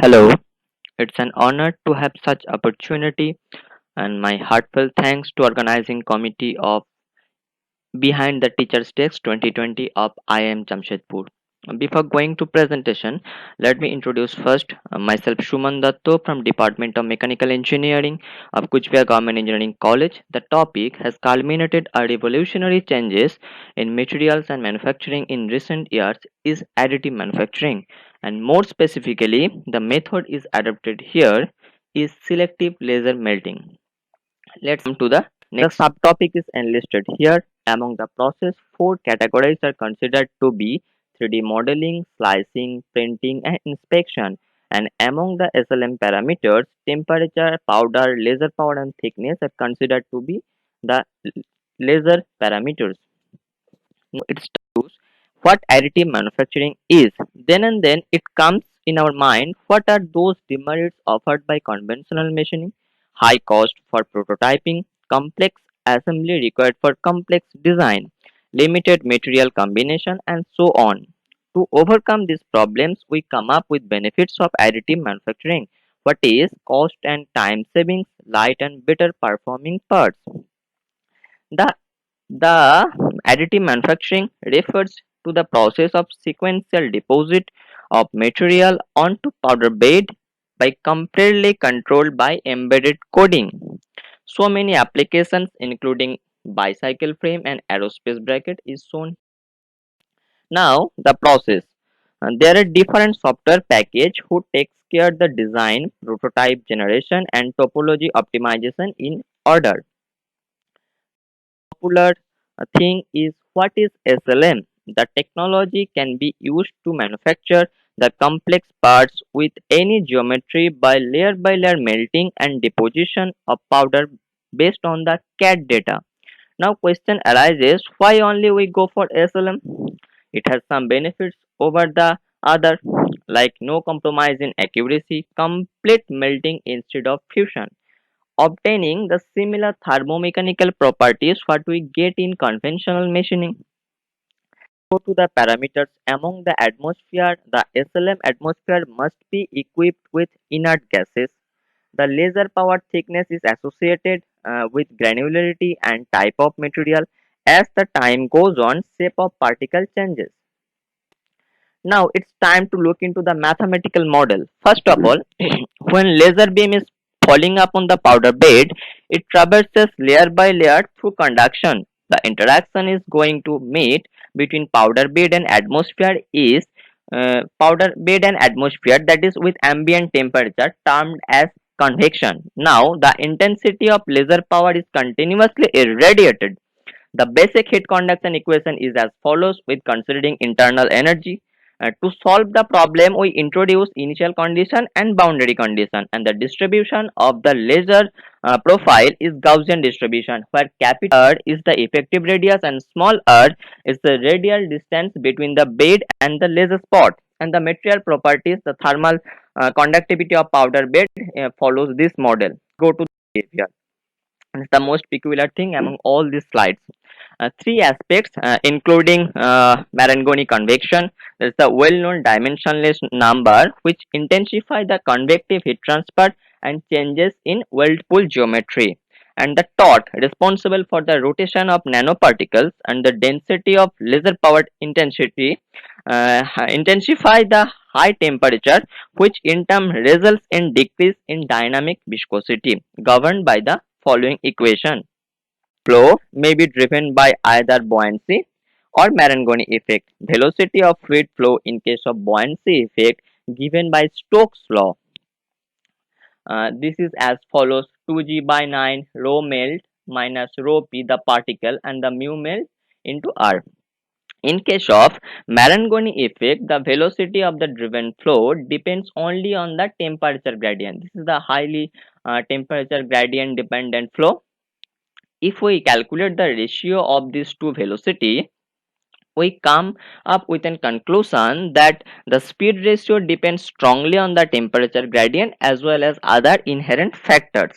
Hello, it's an honor to have such opportunity and my heartfelt thanks to organizing committee of Behind the Teacher's Desk 2020 of IIM Jamshedpur. Before going to presentation, let me introduce first myself Suman from Department of Mechanical Engineering of Kuchbehar Government Engineering College. The topic has culminated a revolutionary changes in materials and manufacturing in recent years is additive manufacturing, and more specifically the method is adopted here is selective laser melting. Let's come to the next subtopic is enlisted here. Among the process, four categories are considered to be 3D modeling, slicing, printing, and inspection. And among the SLM parameters, temperature, powder, laser power, and thickness are considered to be the laser parameters. Now it's to what additive manufacturing is. Then it comes in our mind what are those demerits offered by conventional machining, high cost for prototyping, complex assembly required for complex design, limited material combination, and so on. To overcome these problems, we come up with benefits of additive manufacturing. What is cost and time savings, light and better performing parts. The the additive manufacturing refers to the process of sequential deposit of material onto powder bed by completely controlled by embedded coding. So many applications including bicycle frame and aerospace bracket is shown. Now the process. There are different software package who takes care the design, prototype generation and topology optimization in order. Popular thing is what is SLM. The technology can be used to manufacture the complex parts with any geometry by layer melting and deposition of powder based on the CAD data. Now question arises why only we go for SLM? It has some benefits over the other like no compromise in accuracy, complete melting instead of fusion, obtaining the similar thermomechanical properties what we get in conventional machining. Go to the parameters among the atmosphere. The SLM atmosphere must be equipped with inert gases. The laser power thickness is associated with granularity and type of material. As the time goes on, shape of particle changes. Now it's time to look into the mathematical model. First of all, when laser beam is falling upon the powder bed, it traverses layer by layer through conduction. The interaction is going to meet between powder bed and atmosphere is powder bed and atmosphere, that is with ambient temperature termed as convection. Now the intensity of laser power is continuously irradiated. The basic heat conduction equation is as follows with considering internal energy. To solve the problem, we introduce initial condition and boundary condition, and the distribution of the laser profile is Gaussian distribution, where capital R is the effective radius and small r is the radial distance between the bed and the laser spot. And the material properties, the thermal conductivity of powder bed follows this model. Go to the behavior. It's the most peculiar thing among all these slides. Three aspects, including Marangoni convection. There's the well-known dimensionless number which intensify the convective heat transfer and changes in whirlpool geometry. And the torque responsible for the rotation of nanoparticles and the density of laser powered intensity intensify the high temperature, which in turn results in decrease in dynamic viscosity governed by the following equation. Flow may be driven by either buoyancy or Marangoni effect. Velocity of fluid flow in case of buoyancy effect given by Stokes law. This is as follows: 2g by 9 rho melt minus rho p the particle and the mu melt into r. In case of Marangoni effect, the velocity of the driven flow depends only on the temperature gradient. This is the highly temperature gradient dependent flow. If we calculate the ratio of these two velocity, we come up with a conclusion that the speed ratio depends strongly on the temperature gradient as well as other inherent factors.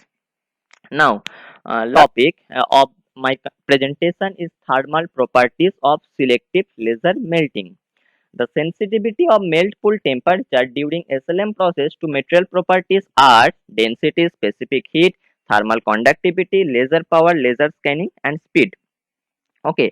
Now, topic of my presentation is thermal properties of selective laser melting. The sensitivity of melt pool temperature during SLM process to material properties are density, specific heat, thermal conductivity, laser power, laser scanning, and speed. Okay,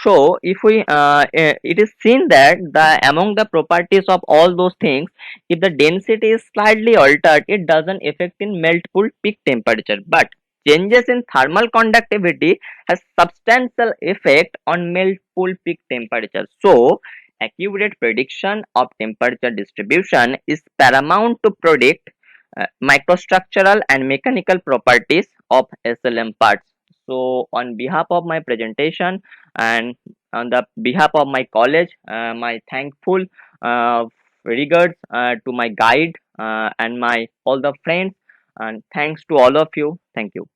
so if we it is seen that the among the properties of all those things, if the density is slightly altered, it doesn't affect in melt pool peak temperature, but changes in thermal conductivity has substantial effect on melt pool peak temperature. So accurate prediction of temperature distribution is paramount to predict microstructural and mechanical properties of SLM parts. So, on behalf of my presentation and on the behalf of my college, my thankful uh, regards to my guide and my all the friends, and thanks to all of you. Thank you.